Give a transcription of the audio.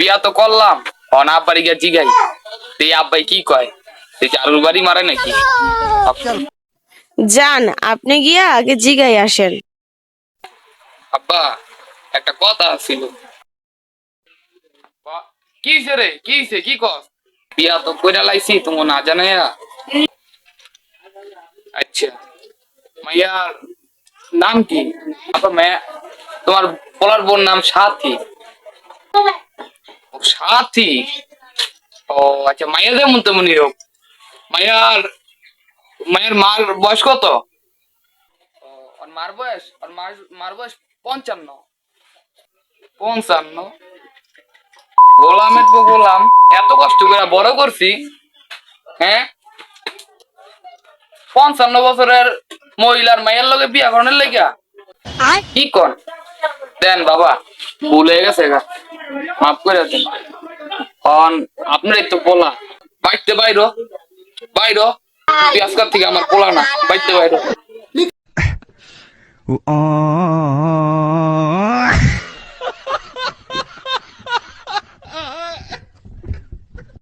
বিয়া তো করলাম, অন আব্বারি গিয়া জিগাই তুই আব্বাই কি কয়, তুই জারুর বাড়ি মারে নাকি? যান, আপনি গিয়া আগে জিগাই আসেন। আব্বা একটা কথা ছিল। কি হইছে রে, কি হইছে, কি কস? বিয়া তো কইরা লাইছি তুমি না জানাইয়া। আচ্ছা, মাইয়ার নাম কি? আব্বা মায়া, তোমার পোলার বোন নাম সাথী। ও সাথী, ও আচ্ছা, মাইয়া যেমন তেমনই হোক। মাইয়ার মায়ের মার বয়স কত? ও, ওর মার বয়স, ওর মার বয়স 55। 55? গোলামের পর গোলাম, এত কষ্ট করে বড় করছি, হ্যাঁ? 55 বছরের মহিলার মায়ের লগে বিয়া করানোর লেগা কি কর? দেন বাবা, ভুল হয়ে গেছে গা, মাফ করে দেন। অন আপনারই তো পোলা, বাইতে বাইরো, বাইরো, তুই আজকাল থেকে আমার পোলা না, বাইতে বাইরো।